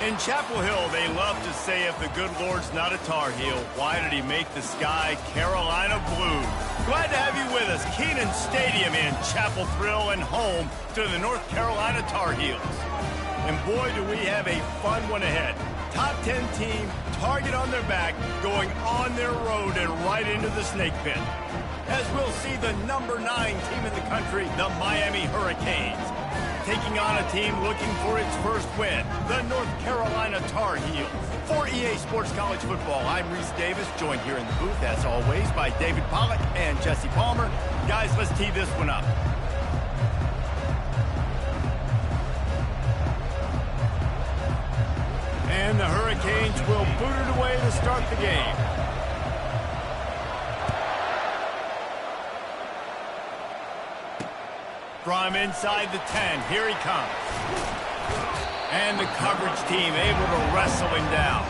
In Chapel Hill, they love to say if the good Lord's not a Tar Heel, why did he make the sky Carolina blue? Glad to have you with us. Kenan Stadium in Chapel Thrill and home to the North Carolina Tar Heels. And boy, do we have a fun one ahead. Top 10 team, target on their back, going on their road and right into the snake pit. As we'll see the number 9 team in the country, the Miami Hurricanes, taking on a team looking for its first win, the North Carolina Tar Heels. For EA Sports College Football, I'm Reese Davis, joined here in the booth, as always, by David Pollack and Jesse Palmer. Guys, let's tee this one up. And the Hurricanes will boot it away to start the game. From inside the 10, here he comes. And the coverage team able to wrestle him down.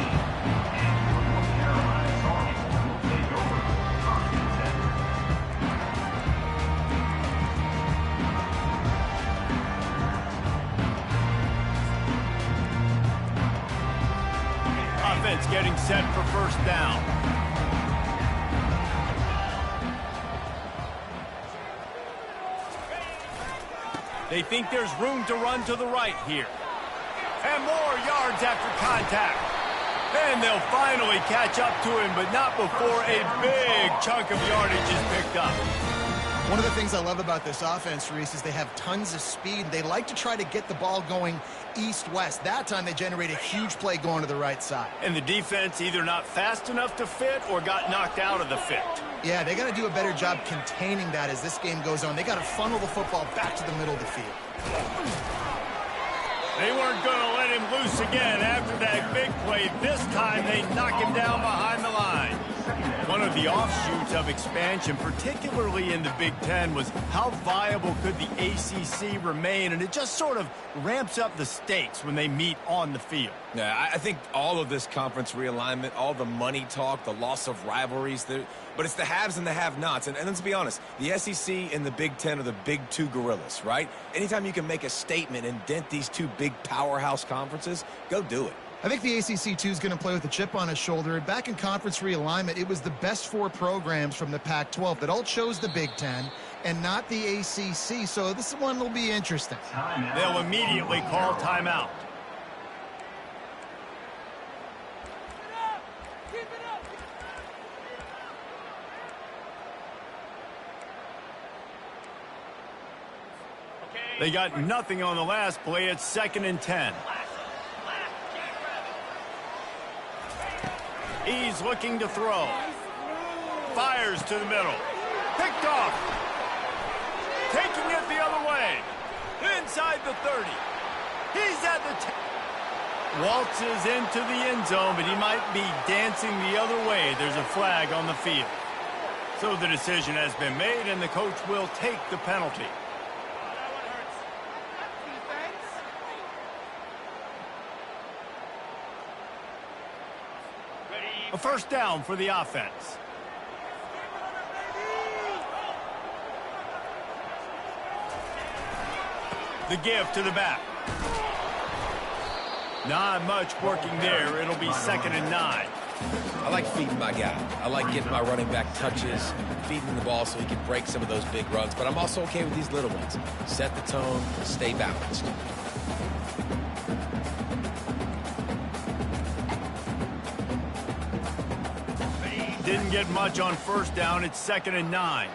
Offense getting set for first down. They think there's room to run to the right here. And more yards after contact. And they'll finally catch up to him, but not before a big chunk of yardage is picked up. One of the things I love about this offense, Reese, is they have tons of speed. They like to try to get the ball going east-west. That time they generate a huge play going to the right side. And the defense either not fast enough to fit or got knocked out of the fit. Yeah, they got to do a better job containing that as this game goes on. They got to funnel the football back to the middle of the field. They weren't going to let him loose again after that big play. This time they knock him down behind the line. One of the offshoots of expansion, particularly in the Big Ten, was how viable could the ACC remain, and it just sort of ramps up the stakes when they meet on the field. Yeah, I think all of this conference realignment, all the money talk, the loss of rivalries, but it's the haves and the have-nots. And let's be honest, the SEC and the Big Ten are the big two gorillas, right? Anytime you can make a statement and dent these two big powerhouse conferences, go do it. I think the ACC, too, is going to play with a chip on his shoulder. Back in conference realignment, it was the best 4 programs from the Pac-12 that all chose the Big Ten and not the ACC, so this one will be interesting. They'll immediately call timeout. They got nothing on the last play. It's 2nd and 10. He's looking to throw. Fires to the middle. Picked off. Taking it the other way. Inside the 30. He's at the 10. Waltzes into the end zone, but he might be dancing the other way. There's a flag on the field. So the decision has been made, and the coach will take the penalty. A first down for the offense. The give to the back. Not much working there. It'll be 2nd and 9. I like feeding my guy. I like getting my running back touches, feeding the ball so he can break some of those big runs. But I'm also okay with these little ones. Set the tone, stay balanced. Didn't get much on first down. It's 2nd and 9.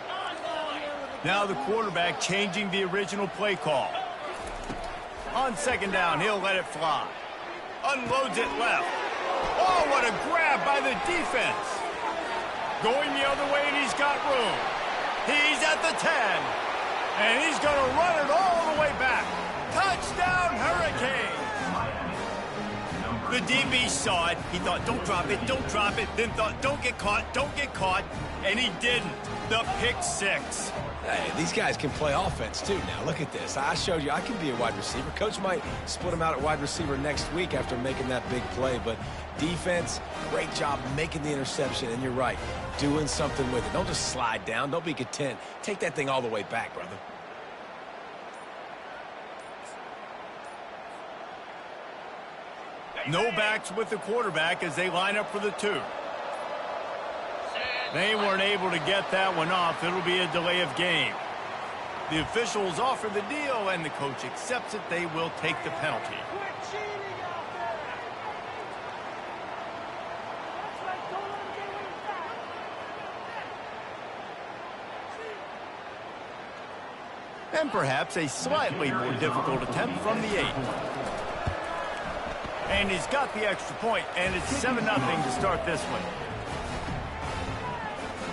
Now the quarterback changing the original play call. On 2nd down, he'll let it fly. Unloads it left. Oh, what a grab by the defense. Going the other way, and he's got room. He's at the 10. And he's going to run it all the way back. Touchdown, Hurricanes. The DB saw it. He thought, don't drop it, don't drop it. Then thought, don't get caught. And he didn't. The pick 6. Hey, these guys can play offense, too. Now, look at this. I showed you I can be a wide receiver. Coach might split him out at wide receiver next week after making that big play. But defense, great job making the interception. And you're right, doing something with it. Don't just slide down. Don't be content. Take that thing all the way back, brother. No backs with the quarterback as they line up for the 2. They weren't able to get that one off. It'll be a delay of game. The officials offer the deal, and the coach accepts it. They will take the penalty. And perhaps a slightly more difficult attempt from the 8. And he's got the extra point, and it's 7-0 to start this one.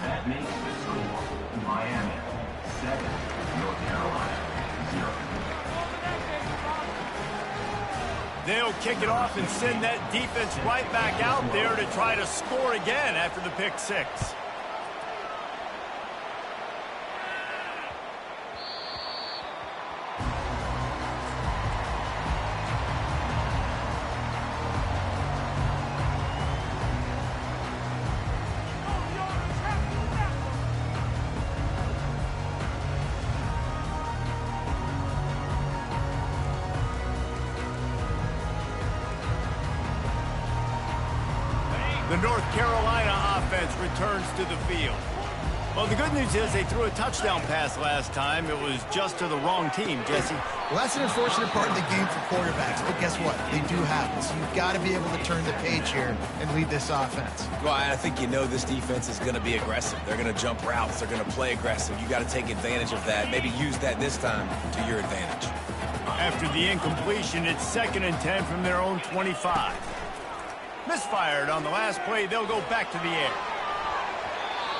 That makes the score Miami 7, North Carolina 0. They'll kick it off and send that defense right back out there to try to score again after the pick 6. The North Carolina offense returns to the field. Well, the good news is they threw a touchdown pass last time. It was just to the wrong team, Jesse. Well, that's an unfortunate part of the game for quarterbacks, but guess what? They do happen. So you've got to be able to turn the page here and lead this offense. Well, I think this defense is going to be aggressive. They're going to jump routes. They're going to play aggressive. You got to take advantage of that. Maybe use that this time to your advantage. After the incompletion, it's 2nd and 10 from their own 25. Misfired on the last play. They'll go back to the air.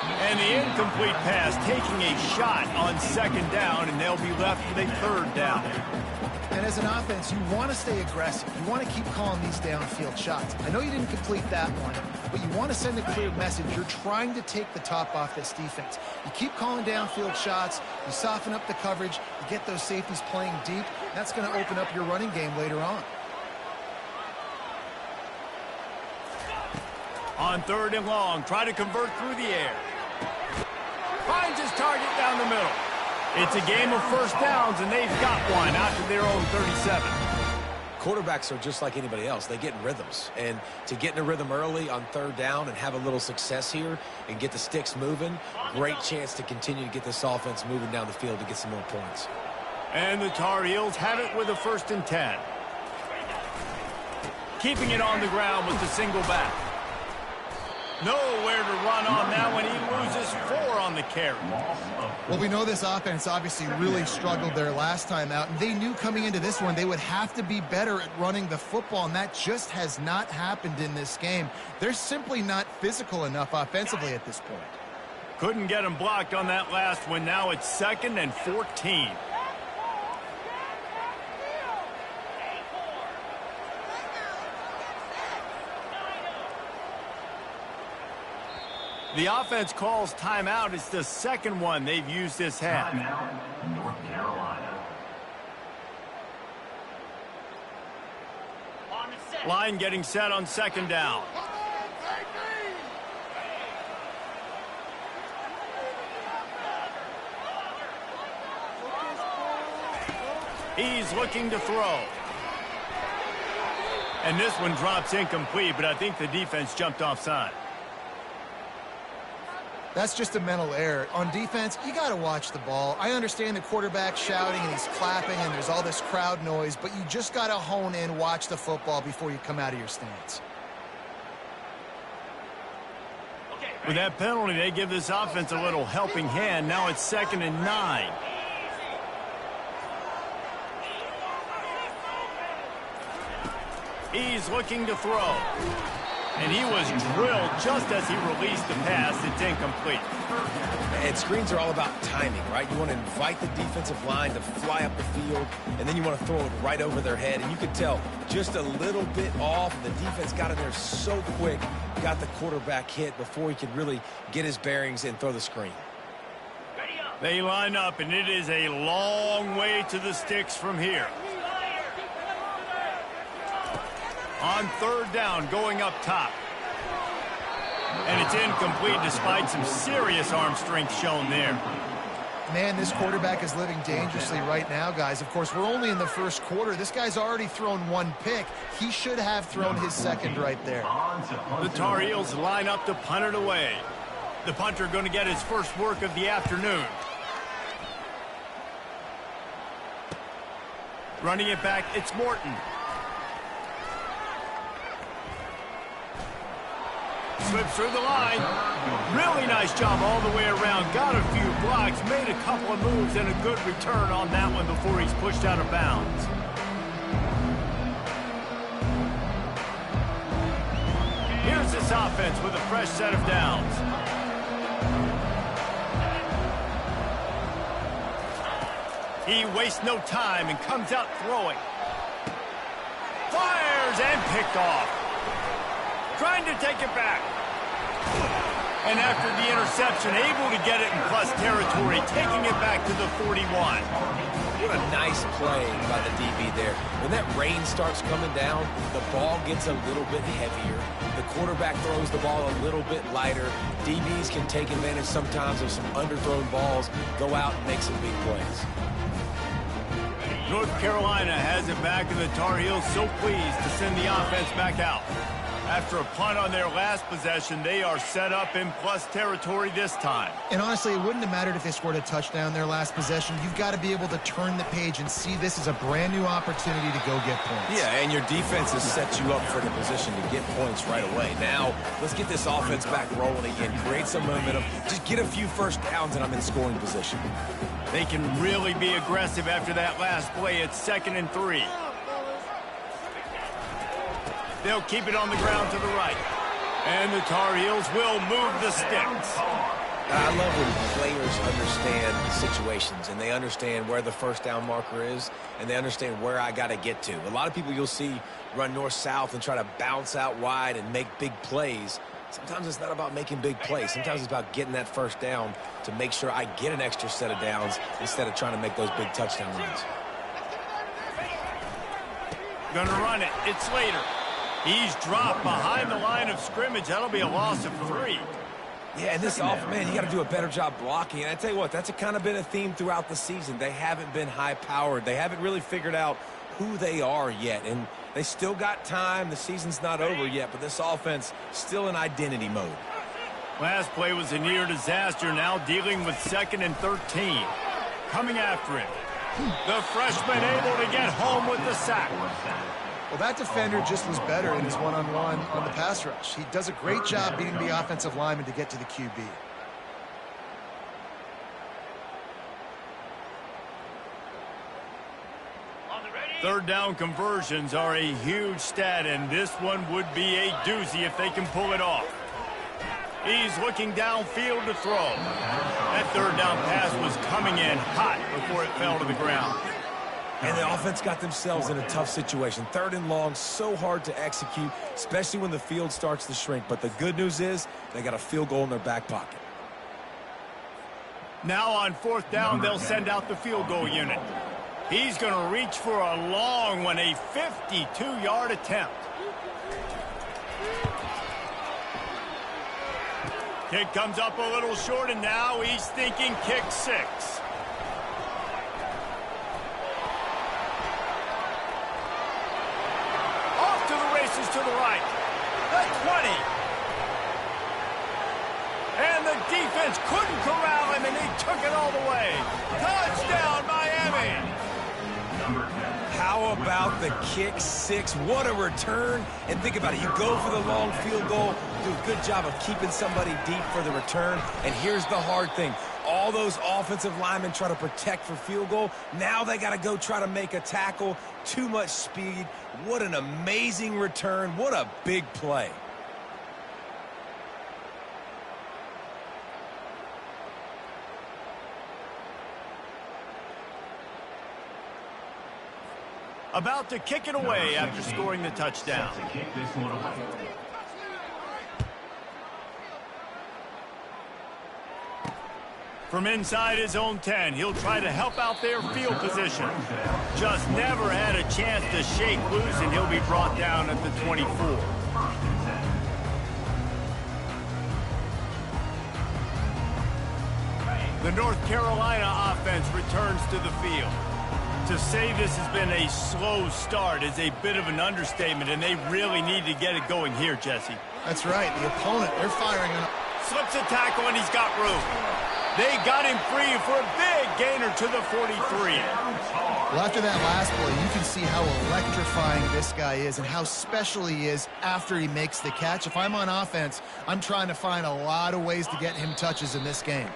And the incomplete pass taking a shot on 2nd down, and they'll be left with a 3rd down. And as an offense, you want to stay aggressive. You want to keep calling these downfield shots. I know you didn't complete that one, but you want to send a clear message. You're trying to take the top off this defense. You keep calling downfield shots. You soften up the coverage. You get those safeties playing deep. That's going to open up your running game later on. On 3rd and long, try to convert through the air. Finds his target down the middle. It's a game of first downs, and they've got one out to their own 37. Quarterbacks are just like anybody else. They get in rhythms. And to get in a rhythm early on 3rd down and have a little success here and get the sticks moving, great chance to continue to get this offense moving down the field to get some more points. And the Tar Heels have it with a 1st and 10. Keeping it on the ground with the single back. Nowhere to run on that one. He loses 4 on the carry. Well, we know this offense obviously really struggled their last time out, and they knew coming into this one they would have to be better at running the football, and that just has not happened in this game. They're simply not physical enough offensively at this point. Couldn't get him blocked on that last one. Now it's 2nd and 14. The offense calls timeout. It's the 2nd one they've used this half. Timeout, North Carolina. Line getting set on 2nd down. He's looking to throw. And this one drops incomplete, but I think the defense jumped offside. That's just a mental error. On defense, you got to watch the ball. I understand the quarterback shouting and he's clapping and there's all this crowd noise, but you just got to hone in, watch the football before you come out of your stance. With that penalty, they give this offense a little helping hand. Now it's 2nd and 9. He's looking to throw. And he was drilled just as he released the pass. It's incomplete. And screens are all about timing, right? You want to invite the defensive line to fly up the field, and then you want to throw it right over their head. And you could tell just a little bit off. The defense got in there so quick, got the quarterback hit before he could really get his bearings and throw the screen. They line up, and it is a long way to the sticks from here. On 3rd down, going up top. And it's incomplete despite some serious arm strength shown there. Man, this quarterback is living dangerously right now, guys. Of course, we're only in the first quarter. This guy's already thrown one pick. He should have thrown his second right there. The Tar Heels line up to punt it away. The punter going to get his first work of the afternoon. Running it back, it's Morton. Slips through the line. Really nice job all the way around. Got a few blocks, made a couple of moves, and a good return on that one before he's pushed out of bounds. Here's this offense with a fresh set of downs. He wastes no time and comes out throwing. Fires and picked off. Trying to take it back. And after the interception, able to get it in plus territory, taking it back to the 41. What a nice play by the DB there. When that rain starts coming down, the ball gets a little bit heavier. The quarterback throws the ball a little bit lighter. DBs can take advantage sometimes of some underthrown balls, go out and make some big plays. North Carolina has it back, and the Tar Heels so pleased to send the offense back out. After a punt on their last possession, they are set up in plus territory this time. And honestly, it wouldn't have mattered if they scored a touchdown their last possession. You've got to be able to turn the page and see this as a brand new opportunity to go get points. Yeah, and your defense has set you up for the position to get points right away. Now, let's get this offense back rolling again, create some momentum, just get a few first downs, and I'm in scoring position. They can really be aggressive after that last play. It's 2nd and 3. They'll keep it on the ground to the right. And the Tar Heels will move the sticks. I love when players understand the situations and they understand where the first down marker is and they understand where I got to get to. A lot of people you'll see run north-south and try to bounce out wide and make big plays. Sometimes it's not about making big plays. Sometimes it's about getting that first down to make sure I get an extra set of downs instead of trying to make those big touchdown runs. Gonna run it. It's Slater. He's dropped behind the line of scrimmage. That'll be a loss of 3. Yeah, and this offense, man, you got to do a better job blocking. And I tell you what, that's kind of been a theme throughout the season. They haven't been high-powered. They haven't really figured out who they are yet. And they still got time. The season's not over yet, but this offense still in identity mode. Last play was a near disaster. Now dealing with 2nd and 13. Coming after him. The freshman able to get home with the sack. Well, that defender just was better in his one-on-one on the pass rush. He does a great job beating the offensive lineman to get to the QB. Third down conversions are a huge stat, and this one would be a doozy if they can pull it off. He's looking downfield to throw. That third down pass was coming in hot before it fell to the ground. And the offense got themselves in a tough situation. 3rd and long, so hard to execute, especially when the field starts to shrink. But the good news is they got a field goal in their back pocket. Now on 4th down, they'll send out the field goal unit. He's going to reach for a long one, a 52-yard attempt. Kick comes up a little short, and now he's thinking kick 6. To the right, the 20. And the defense couldn't corral him, and he took it all the way. Touchdown, Miami. How about the kick 6? What a return. And think about it. You go for the long field goal, do a good job of keeping somebody deep for the return. And here's the hard thing. All those offensive linemen try to protect for field goal. Now they got to go try to make a tackle. Too much speed. What an amazing return. What a big play. About to kick it away after scoring the touchdown. From inside his own 10, he'll try to help out their field position. Just never had a chance to shake loose, and he'll be brought down at the 24. The North Carolina offense returns to the field. To say this has been a slow start is a bit of an understatement, and they really need to get it going here, Jesse. That's right. The opponent, they're firing on... Slips a tackle, and he's got room. They got him free for a big gainer to the 43. Well, after that last play, you can see how electrifying this guy is and how special he is after he makes the catch. If I'm on offense, I'm trying to find a lot of ways to get him touches in this game.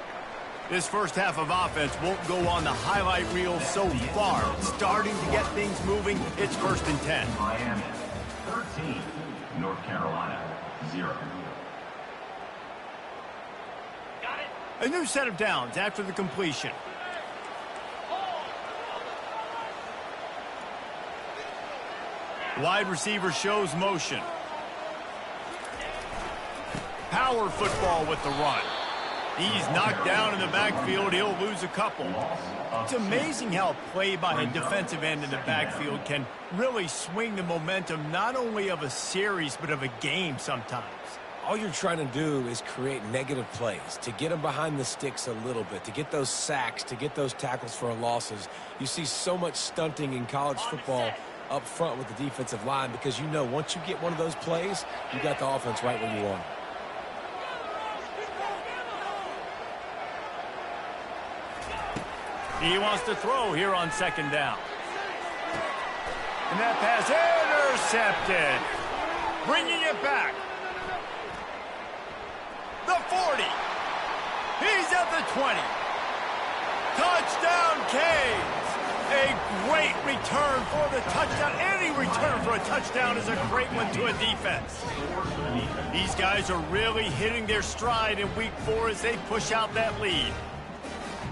This first half of offense won't go on the highlight reel so far. Starting to get things moving, it's 1st and 10. Miami, 13. North Carolina, 0. A new set of downs after the completion. Wide receiver shows motion. Power football with the run. He's knocked down in the backfield. He'll lose a couple. It's amazing how a play by a defensive end in the backfield can really swing the momentum not only of a series but of a game sometimes. All you're trying to do is create negative plays, to get them behind the sticks a little bit, to get those sacks, to get those tackles for losses. You see so much stunting in college football up front with the defensive line because you know once you get one of those plays, you got the offense right where you want it. He wants to throw here on 2nd down. And that pass intercepted. Bringing it back. The 40. He's at the 20. Touchdown, Canes. A great return for the touchdown. Any return for a touchdown is a great one to a defense. These guys are really hitting their stride in week 4 as they push out that lead.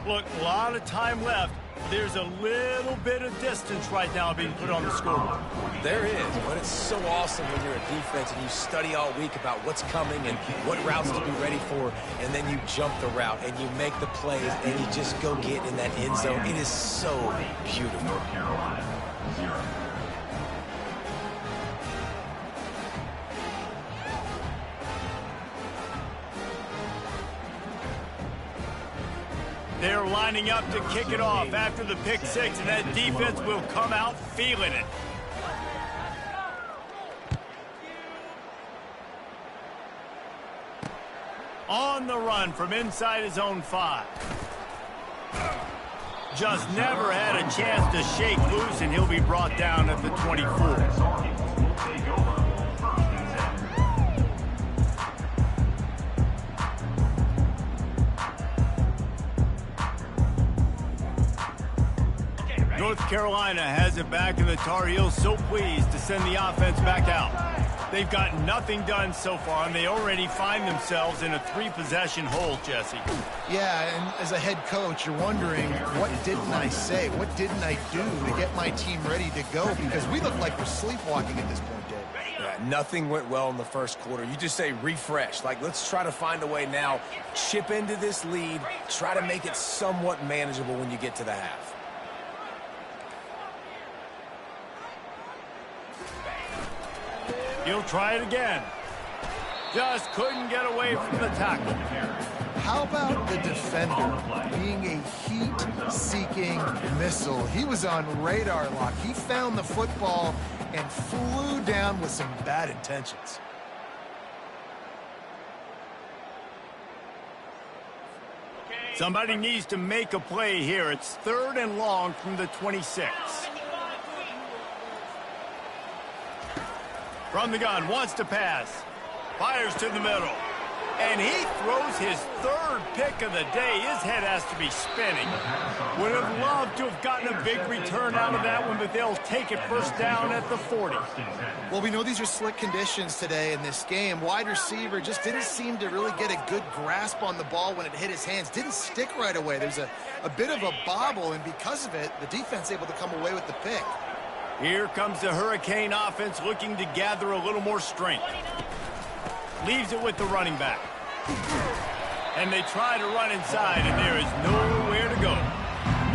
Look, a lot of time left. There's a little bit of distance right now being put on the scoreboard. There is, but it's so awesome when you're a defense and you study all week about what's coming and what routes to be ready for, and then you jump the route and you make the plays and you just go get in that end zone. It is so beautiful. North Carolina, 0. They're lining up to kick it off after the pick 6, and that defense will come out feeling it. On the run from inside his own 5. Just never had a chance to shake loose, and he'll be brought down at the 24. North Carolina has it back, and the Tar Heels so pleased to send the offense back out. They've got nothing done so far, and they already find themselves in a 3-possession hole, Jesse. Yeah, and as a head coach, you're wondering, what didn't I say? What didn't I do to get my team ready to go? Because we look like we're sleepwalking at this point, Dave. Yeah, nothing went well in the first quarter. You just say refresh. Like, let's try to find a way now. Chip into this lead. Try to make it somewhat manageable when you get to the half. He'll try it again. Just couldn't get away from the tackle. How about the defender being a heat-seeking missile? He was on radar lock. He found the football and flew down with some bad intentions. Somebody needs to make a play here. It's 3rd and long from the 26. From the gun, wants to pass. Fires to the middle. And he throws his 3rd pick of the day. His head has to be spinning. Would have loved to have gotten a big return out of that one, but they'll take it 1st down at the 40. Well, we know these are slick conditions today in this game. Wide receiver just didn't seem to really get a good grasp on the ball when it hit his hands. Didn't stick right away. There's a bit of a bobble, and because of it, the defense able to come away with the pick. Here comes the Hurricane offense looking to gather a little more strength. Leaves it with the running back. And they try to run inside, and there is nowhere to go.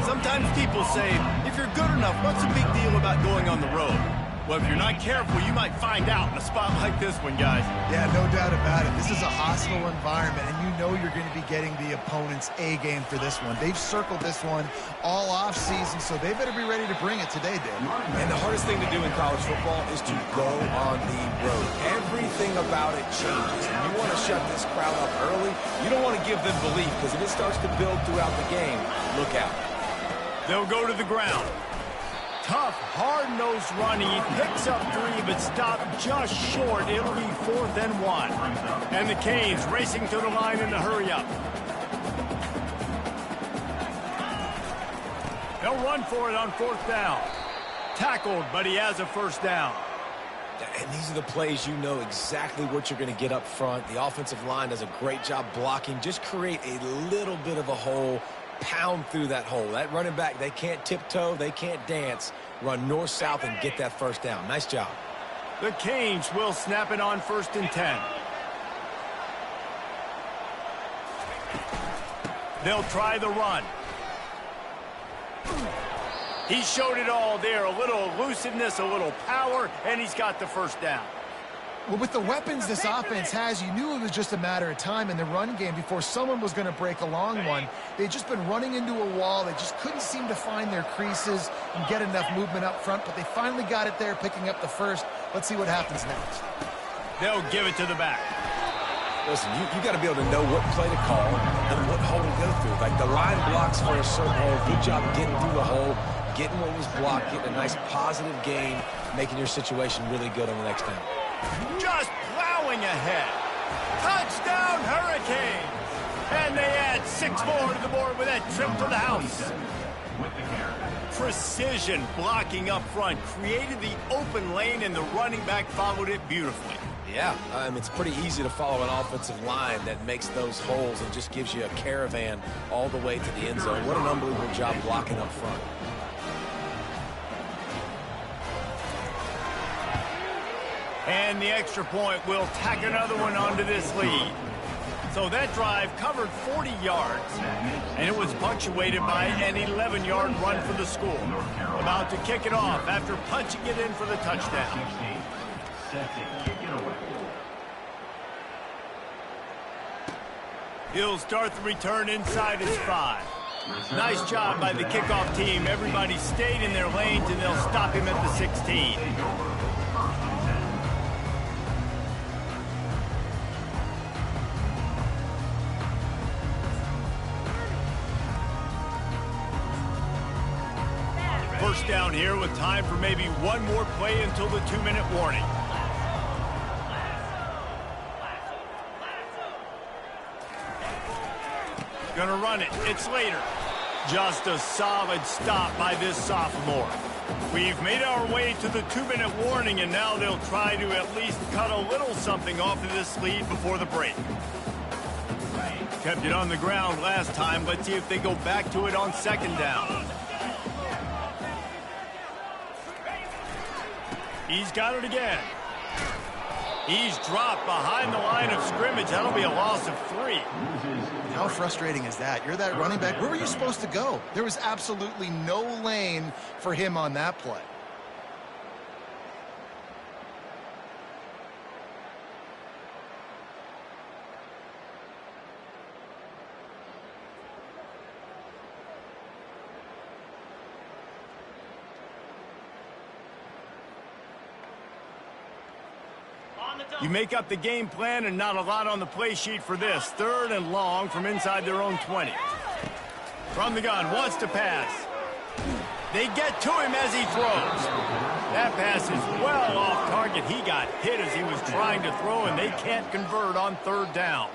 Sometimes people say, if you're good enough, what's the big deal about going on the road? Well, if you're not careful, you might find out in a spot like this one, guys. Yeah, no doubt about it. This is a hostile environment, and you know you're going to be getting the opponent's A game for this one. They've circled this one all off-season, so they better be ready to bring it today, Dave. And the hardest thing to do in college football is to go on the road. Everything about it changes. And you want to shut this crowd up early. You don't want to give them belief, because if it starts to build throughout the game, look out. They'll go to the ground. Tough, hard-nosed running. He picks up 3, but stopped just short. It'll be 4th and 1. And the Canes racing to the line in a hurry-up. They'll run for it on 4th down. Tackled, but he has a 1st down. And these are the plays you know exactly what you're going to get up front. The offensive line does a great job blocking. Just create a little bit of a hole. Pound through that hole. That running back, they can't tiptoe, they can't dance. Run north-south and get that 1st down. Nice job. The Canes will snap it on 1st and 10. They'll try the run. He showed it all there. A little elusiveness, a little power, and he's got the 1st down. Well, with the weapons this offense has, you knew it was just a matter of time in the run game before someone was going to break a long one. They'd just been running into a wall. They just couldn't seem to find their creases and get enough movement up front, but they finally got it there, picking up the 1st. Let's see what happens next. They'll give it to the back. Listen, you got to be able to know what play to call and what hole to go through. Like the line blocks for a certain hole. Good job getting through the hole, getting what was blocked, getting a nice positive gain, making your situation really good on the next down. Just plowing ahead. Touchdown, Hurricanes! And they add 6 more to the board with that trip to the house. Precision blocking up front created the open lane, and the running back followed it beautifully. Yeah, it's pretty easy to follow an offensive line that makes those holes and just gives you a caravan all the way to the end zone. What an unbelievable job blocking up front. And the extra point will tack another one onto this lead. So that drive covered 40 yards, and it was punctuated by an 11-yard run for the school. About to kick it off after punching it in for the touchdown. He'll start the return inside his 5. Nice job by the kickoff team. Everybody stayed in their lanes, and they'll stop him at the 16. First down here with time for maybe one more play until the 2-minute warning. Gonna run it. It's later. Just a solid stop by this sophomore. We've made our way to the 2-minute warning, and now they'll try to at least cut a little something off of this lead before the break. Kept it on the ground last time. Let's see if they go back to it on 2nd down. He's got it again. He's dropped behind the line of scrimmage. That'll be a loss of 3. How frustrating is that? You're that running back. Where were you supposed to go? There was absolutely no lane for him on that play. You make up the game plan, and not a lot on the play sheet for this. 3rd and long from inside their own 20. From the gun, wants to pass. They get to him as he throws. That pass is well off target. He got hit as he was trying to throw, and they can't convert on 3rd down.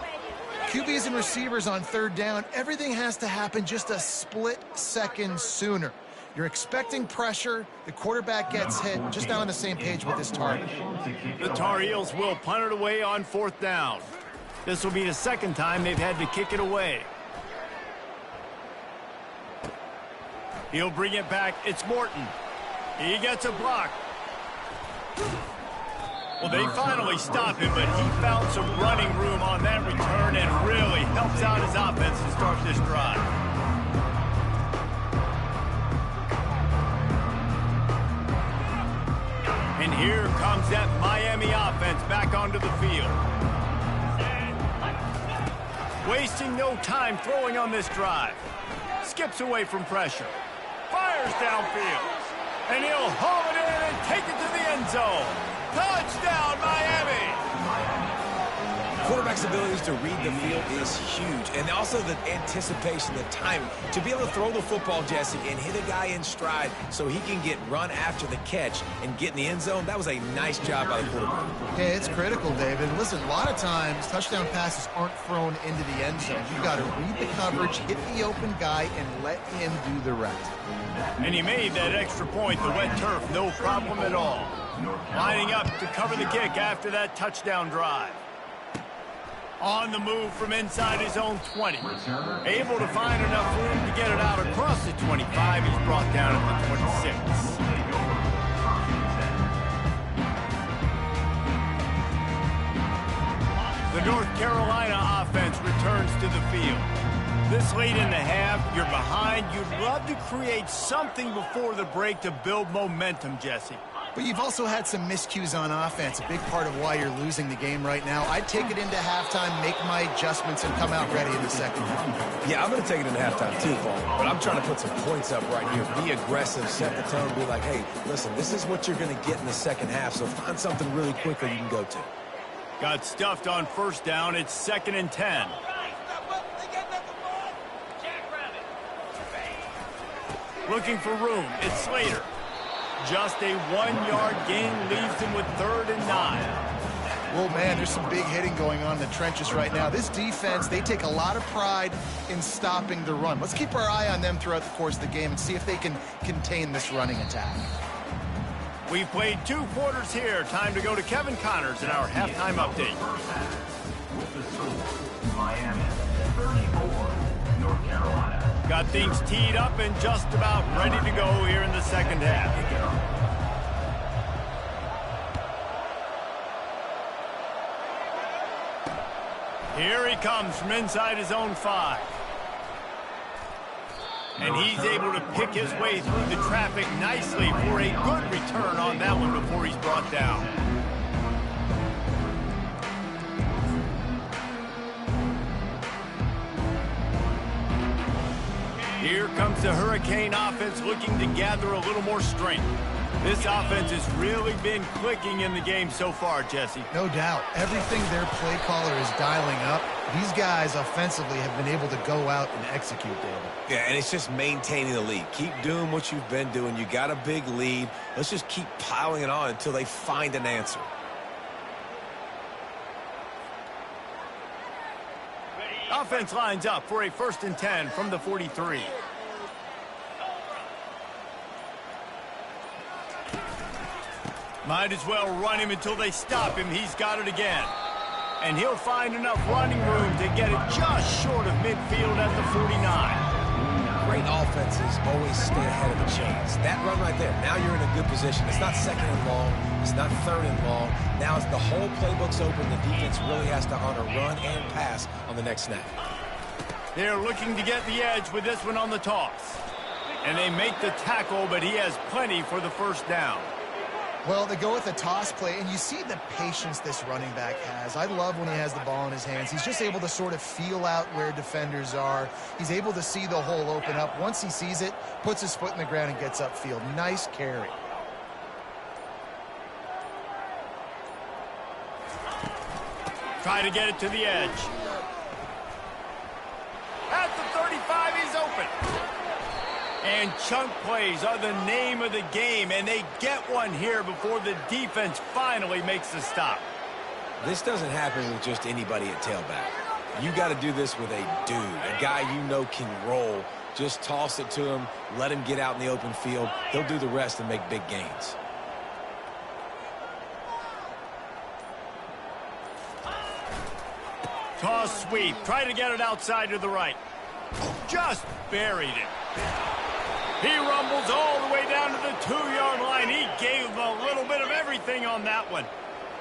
QBs and receivers on 3rd down, everything has to happen just a split second sooner. You're expecting pressure. The quarterback gets hit. Just not on the same page with this target. The Tar Heels will punt it away on 4th down. This will be the 2nd time they've had to kick it away. He'll bring it back. It's Morton. He gets a block. Well, they finally stop him, but he found some running room on that return and really helps out his offense to start this drive. And comes that Miami offense back onto the field. Wasting no time throwing on this drive. Skips away from pressure. Fires downfield. And he'll haul it in and take it to the end zone. Touchdown, Miami! Quarterback's abilities to read the field is huge. And also the anticipation, the timing. To be able to throw the football, Jesse, and hit a guy in stride so he can get run after the catch and get in the end zone, that was a nice job by the quarterback. Yeah, it's critical, David. Listen, a lot of times touchdown passes aren't thrown into the end zone. You've got to read the coverage, hit the open guy, and let him do the rest. And he made that extra point, the wet turf, no problem at all. Lining up to cover the kick after that touchdown drive. On the move from inside his own 20. Able to find enough room to get it out across the 25. He's brought down at the 26. The North Carolina offense returns to the field. This late in the half, you're behind. You'd love to create something before the break to build momentum, Jesse. But you've also had some miscues on offense, a big part of why you're losing the game right now. I'd take it into halftime, make my adjustments, and come out ready in the second half. Yeah, I'm going to take it into halftime too, Paul. But I'm trying to put some points up right here. Be aggressive, set the tone, be like, hey, listen, this is what you're going to get in the second half, so find something really quickly you can go to. Got stuffed on first down. It's 2nd and 10. Looking for room. It's Slater. Just a 1-yard gain leaves him with 3rd and 9. Well, man, there's some big hitting going on in the trenches right now. This defense, they take a lot of pride in stopping the run. Let's keep our eye on them throughout the course of the game and see if they can contain this running attack. We've played 2 quarters here. Time to go to Kevin Connors in our halftime update. With the score, Miami 34, North Carolina. Got things teed up and just about ready to go here in the second half. Here he comes from inside his own 5. And he's able to pick his way through the traffic nicely for a good return on that one before he's brought down. Here comes the Hurricane offense looking to gather a little more strength. This offense has really been clicking in the game so far, Jesse. No doubt. Everything their play caller is dialing up, these guys offensively have been able to go out and execute, David. Yeah, and it's just maintaining the lead. Keep doing what you've been doing. You got a big lead. Let's just keep piling it on until they find an answer. Offense lines up for a 1st and 10 from the 43. Might as well run him until they stop him. He's got it again. And he'll find enough running room to get it just short of midfield at the 49. Great offenses always stay ahead of the chains. That run right there, now you're in a good position. It's not 2nd and long. It's not 3rd and long. Now as the whole playbook's open, the defense really has to honor run and pass on the next snap. They're looking to get the edge with this one on the toss. And they make the tackle, but he has plenty for the 1st down. Well, they go with a toss play, and you see the patience this running back has. I love when he has the ball in his hands. He's just able to sort of feel out where defenders are. He's able to see the hole open up. Once he sees it, puts his foot in the ground and gets upfield. Nice carry. Try to get it to the edge. At the 35, he's open. And chunk plays are the name of the game, and they get one here before the defense finally makes the stop. This doesn't happen with just anybody at tailback. You got to do this with a dude, a guy you know can roll. Just toss it to him, let him get out in the open field. He'll do the rest and make big gains. Toss sweep. Try to get it outside to the right. Just buried it. He rumbles all the way down to the 2-yard line. He gave a little bit of everything on that one.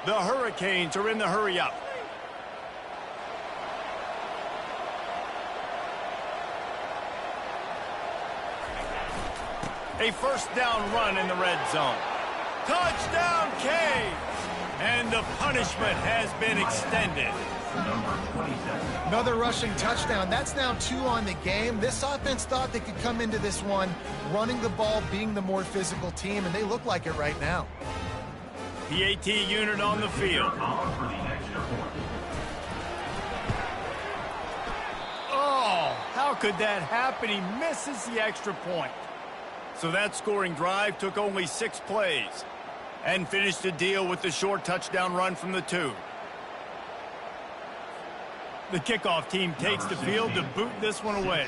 The Hurricanes are in the hurry-up. A 1st down run in the red zone. Touchdown, Canes! And the punishment has been extended. Number 27. Another rushing touchdown. That's now 2 on the game. This offense thought they could come into this one running the ball, being the more physical team, and they look like it right now. PAT unit on the field. On for the extra point. Oh, how could that happen? He misses the extra point. So that scoring drive took only 6 plays and finished the deal with the short touchdown run from the 2. The kickoff team takes the field to boot this one away.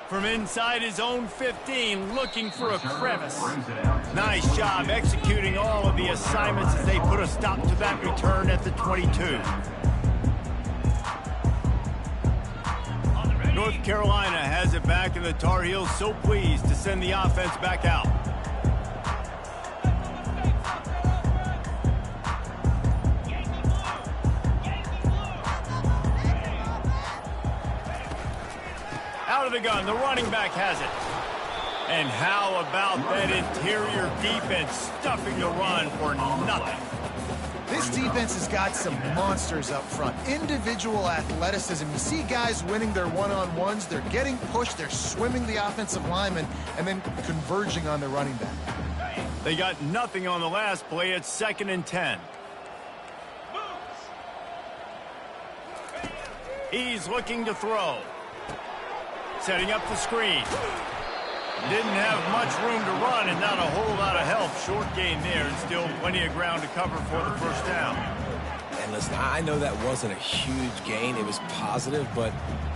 From inside his own 15, looking for a crevice. Nice job executing all of the assignments as they put a stop to that return at the 22. North Carolina has it back, and the Tar Heels so pleased to send the offense back out. Out of the gun, the running back has it. And how about that interior defense stuffing the run for nothing? This defense has got some monsters up front. Individual athleticism. You see guys winning their one-on-ones. They're getting pushed. They're swimming the offensive lineman and then converging on the running back. They got nothing on the last play. It's 2nd and 10. He's looking to throw. Setting up the screen. Didn't have much room to run and not a whole lot of help. Short gain there and still plenty of ground to cover for the first down. And listen, I know that wasn't a huge gain. It was positive, but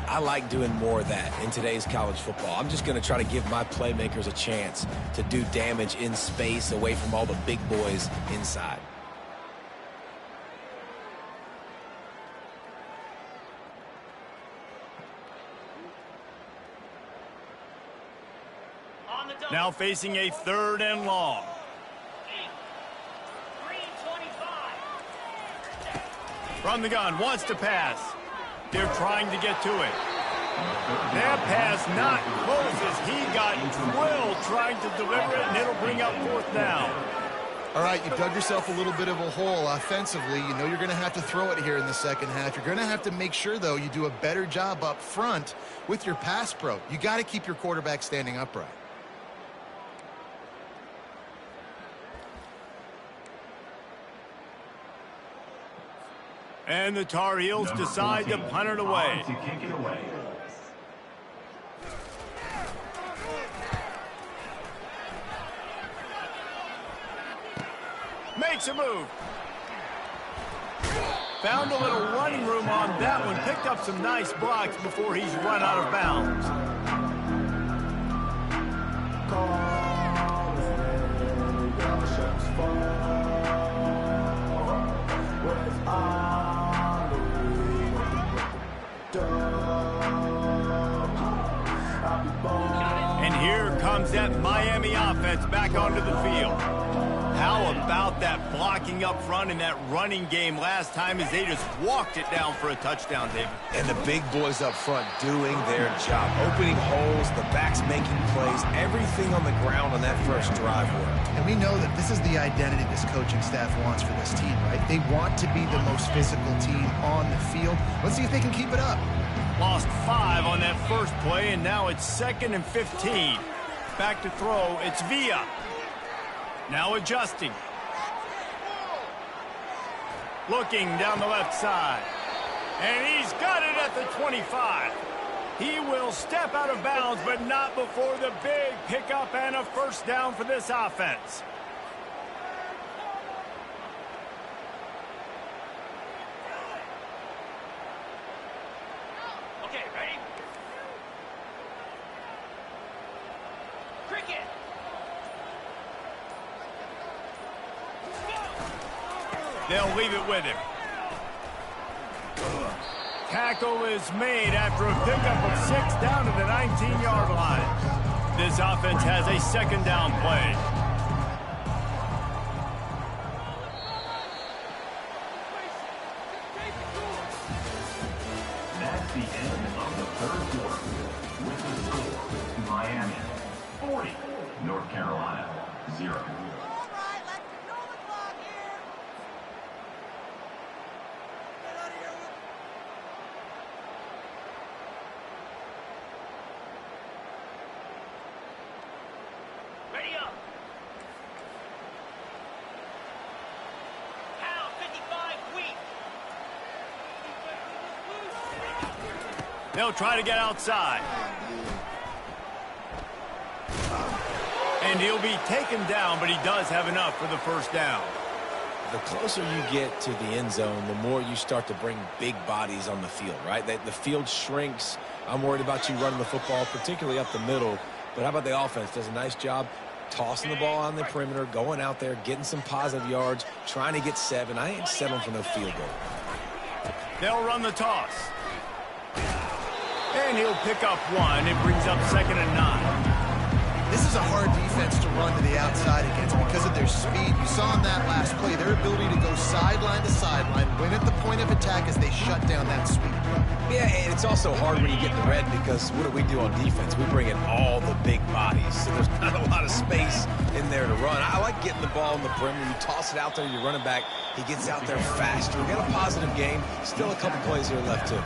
I like doing more of that in today's college football. I'm just going to try to give my playmakers a chance to do damage in space away from all the big boys inside. Now facing a 3rd and long. From the gun, wants to pass. They're trying to get to it. That pass not close as he got drilled trying to deliver it, and it'll bring up 4th down. All right, you dug yourself a little bit of a hole offensively. You know you're going to have to throw it here in the second half. You're going to have to make sure, though, you do a better job up front with your pass pro. You got to keep your quarterback standing upright. And the Tar Heels decide to punt it away. To kick it away. Makes a move. Found a little running room on that one. Picked up some nice blocks before he's run out of bounds. And here comes that Miami offense back onto the field. How about that blocking up front in that running game last time as they just walked it down for a touchdown, David? And the big boys up front doing their job. Opening holes, the backs making plays, everything on the ground on that first drive worked. And we know that this is the identity this coaching staff wants for this team, right? They want to be the most physical team on the field. Let's see if they can keep it up. Lost 5 on that first play, and now it's 2nd and 15. Back to throw, it's Villa. Now adjusting. Looking down the left side. And he's got it at the 25. He will step out of bounds, but not before the big pickup and a first down for this offense. Okay, ready? Cricket! They'll leave it with him. Tackle is made after a pickup of 6 down to the 19-yard line. This offense has a 2nd down play. Next the end of the third quarter with the score, Miami 40, North Carolina 0. They'll try to get outside. And he'll be taken down, but he does have enough for the first down. The closer you get to the end zone, the more you start to bring big bodies on the field, right? The field shrinks. I'm worried about you running the football, particularly up the middle. But how about the offense? Does a nice job tossing the ball on the perimeter, going out there, getting some positive yards, trying to get 7. I ain't settling for no field goal. They'll run the toss. And he'll pick up 1. It brings up 2nd and 9. This is a hard defense to run to the outside against because of their speed. You saw in that last play their ability to go sideline to sideline, win at the point of attack as they shut down that sweep. Yeah, and it's also hard when you get in the red because what do we do on defense? We bring in all the big bodies, so there's not a lot of space in there to run. I like getting the ball in the perimeter. You toss it out there, your running back, he gets out there faster. We got a positive game. Still a couple plays here left, too.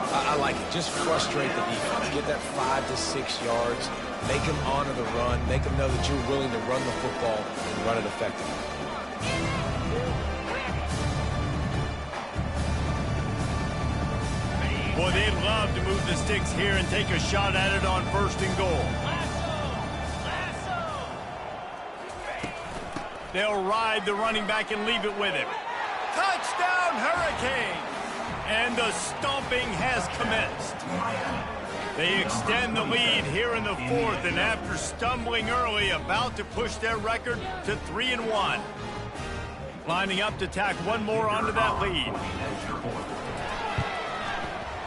I like it. Just frustrate the defense. Get that 5 to 6 yards. Make them honor the run. Make them know that you're willing to run the football and run it effectively. Boy, they'd love to move the sticks here and take a shot at it on 1st and goal. They'll ride the running back and leave it with him. Touchdown, Hurricane! And the stomping has commenced. They extend the lead here in the 4th, and after stumbling early, about to push their record to 3-1. Lining up to tack one more onto that lead.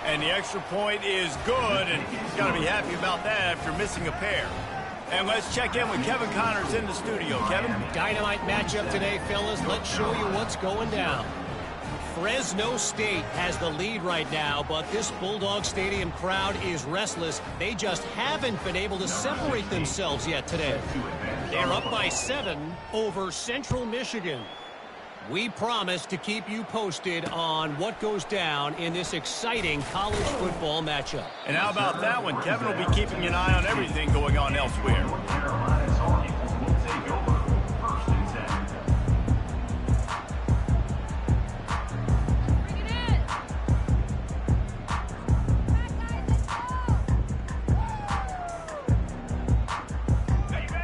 And the extra point is good, and he's got to be happy about that after missing a pair. And let's check in with Kevin Connors in the studio. Kevin? Dynamite matchup today, fellas. Let's show you what's going down. Fresno State has the lead right now, but this Bulldog Stadium crowd is restless. They just haven't been able to separate themselves yet today. They're up by 7 over Central Michigan. We promise to keep you posted on what goes down in this exciting college football matchup. And how about that one? Kevin will be keeping an eye on everything going on elsewhere.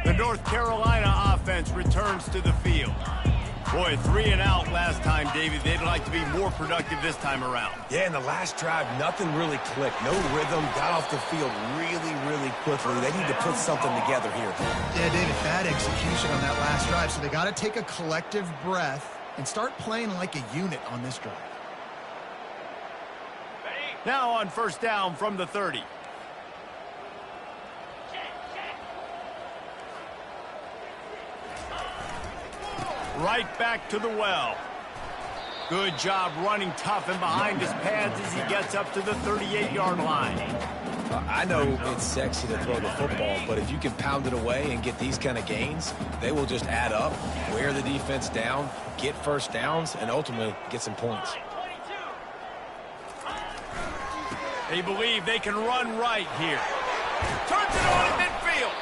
The North Carolina offense returns to the field. Boy, 3 and out last time, Davey. They'd like to be more productive this time around. Yeah, in the last drive, nothing really clicked. No rhythm, got off the field really quickly. They need to put something together here. Yeah, David, bad execution on that last drive, so they got to take a collective breath and start playing like a unit on this drive. Now on 1st down from the 30. Right back to the well. Good job running tough and behind his pads as he gets up to the 38-yard line. I know it's sexy to throw the football, but if you can pound it away and get these kind of gains, they will just add up, wear the defense down, get 1st downs, and ultimately get some points. They believe they can run right here. Turns it on at midfield.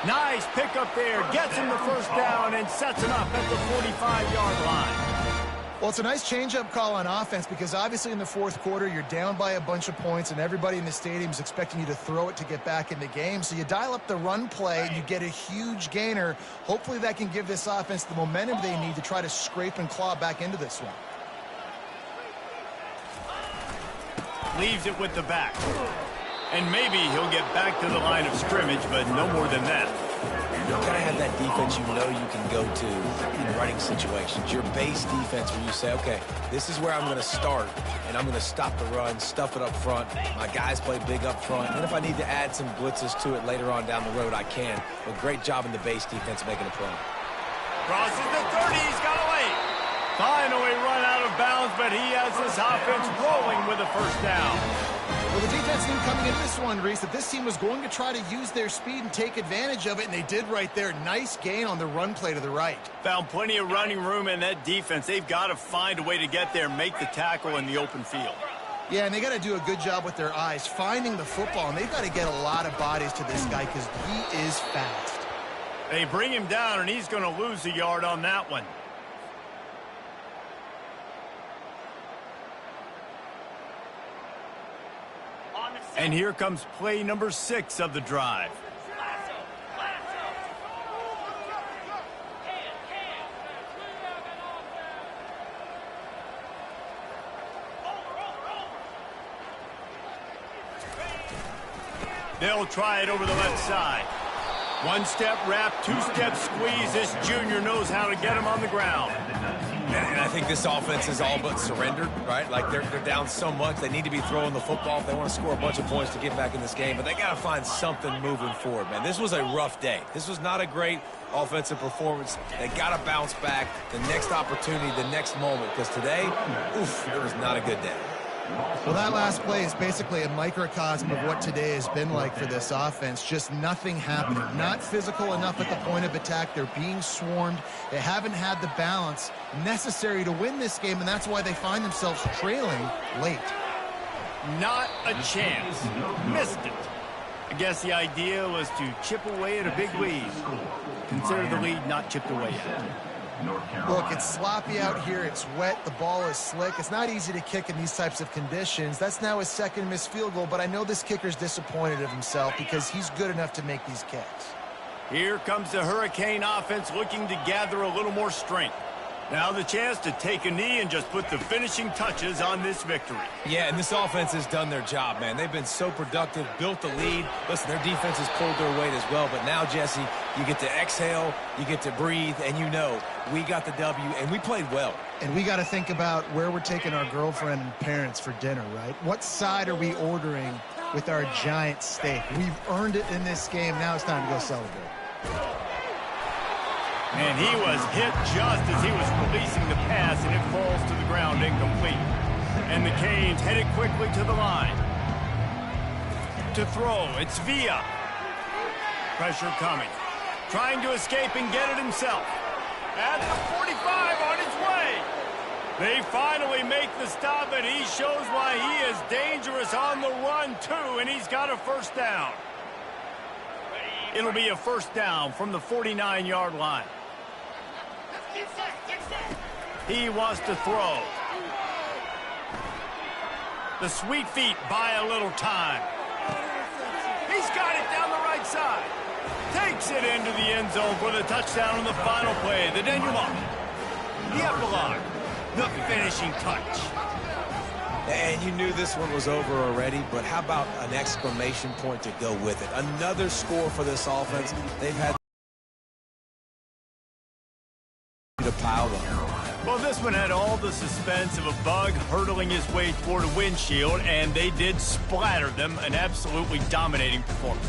Nice pickup there. Gets him the 1st down and sets him up at the 45-yard line. Well, it's a nice change-up call on offense because obviously in the 4th quarter, you're down by a bunch of points and everybody in the stadium is expecting you to throw it to get back in the game. So you dial up the run play and you get a huge gainer. Hopefully that can give this offense the momentum they need to try to scrape and claw back into this one. Leaves it with the back. And maybe he'll get back to the line of scrimmage, but no more than that. You gotta have that defense you know you can go to in running situations. Your base defense where you say, okay, this is where I'm going to start, and I'm going to stop the run, stuff it up front. My guys play big up front, and if I need to add some blitzes to it later on down the road, I can. But great job in the base defense making a play. Crosses the 30, he's got away. Finally run out of bounds, but he has this offense rolling with a 1st down. Well, the defense knew coming into this one, Reese, that this team was going to try to use their speed and take advantage of it, and they did right there. Nice gain on the run play to the right. Found plenty of running room in that defense. They've got to find a way to get there and make the tackle in the open field. Yeah, and they got to do a good job with their eyes, finding the football, and they've got to get a lot of bodies to this guy because he is fast. They bring him down, and he's going to lose a yard on that one. And here comes play number 6 of the drive. They'll try it over the left side. One-step wrap, two-step squeeze. This junior knows how to get him on the ground. And I think this offense is all but surrendered, right? Like they're down so much. They need to be throwing the football if they want to score a bunch of points to get back in this game. But they got to find something moving forward, man. This was a rough day. This was not a great offensive performance. They got to bounce back the next opportunity, the next moment. Because today, oof, it was not a good day. Well, that last play is basically a microcosm of what today has been like for this offense. Just nothing happening. Not physical enough at the point of attack. They're being swarmed. They haven't had the balance necessary to win this game, and that's why they find themselves trailing late. Not a chance. Missed it. I guess the idea was to chip away at a big lead. Consider the lead not chipped away yet. Look, it's sloppy out here. It's wet. The ball is slick. It's not easy to kick in these types of conditions. That's now his second missed field goal, but I know this kicker's disappointed of himself because he's good enough to make these kicks. Here comes the Hurricane offense looking to gather a little more strength. Now the chance to take a knee and just put the finishing touches on this victory. Yeah, and this offense has done their job, man. They've been so productive, built the lead. Listen, their defense has pulled their weight as well. But now, Jesse, you get to exhale, you get to breathe, and you know we got the W, and we played well. And we got to think about where we're taking our girlfriend and parents for dinner, right? What side are we ordering with our giant steak? We've earned it in this game. Now it's time to go celebrate. And he was hit just as he was releasing the pass, and it falls to the ground incomplete. And the Canes headed quickly to the line. To throw, it's Villa. Pressure coming. Trying to escape and get it himself. At the 45 on his way. They finally make the stop, and he shows why he is dangerous on the run, too, and he's got a first down. It'll be a first down from the 49-yard line. He wants to throw. The sweet feet buy a little time. He's got it down the right side. Takes it into the end zone for the touchdown on the final play. The denouement. The epilogue. The finishing touch. And you knew this one was over already, but how about an exclamation point to go with it? Another score for this offense. They've had to pile them. Well, this one had all the suspense of a bug hurtling his way toward a windshield, and they did splatter them. An absolutely dominating performance.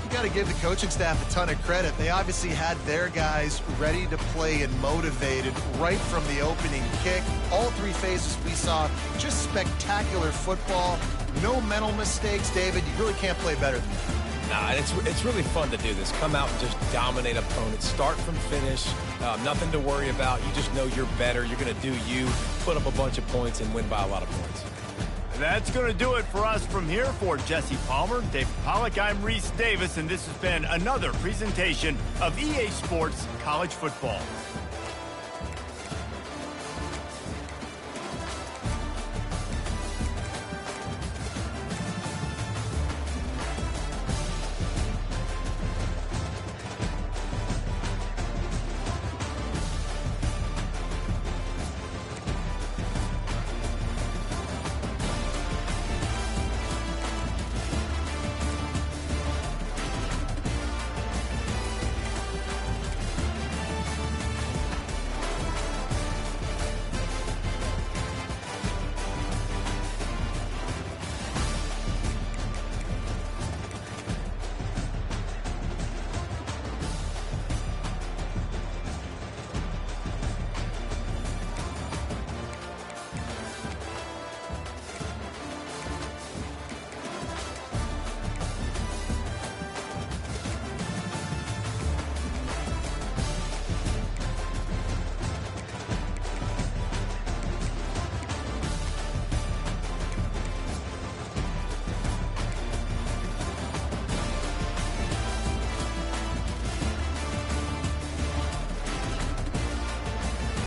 You got to give the coaching staff a ton of credit. They obviously had their guys ready to play and motivated right from the opening kick. All three phases we saw just spectacular football. No mental mistakes, David. You really can't play better than that. Nah, it's really fun to do this. Come out and just dominate opponents. Start from finish. Nothing to worry about. You just know you're better. You're going to do you, put up a bunch of points, and win by a lot of points. That's going to do it for us from here. For Jesse Palmer, David Pollack, I'm Reese Davis, and this has been another presentation of EA Sports College Football.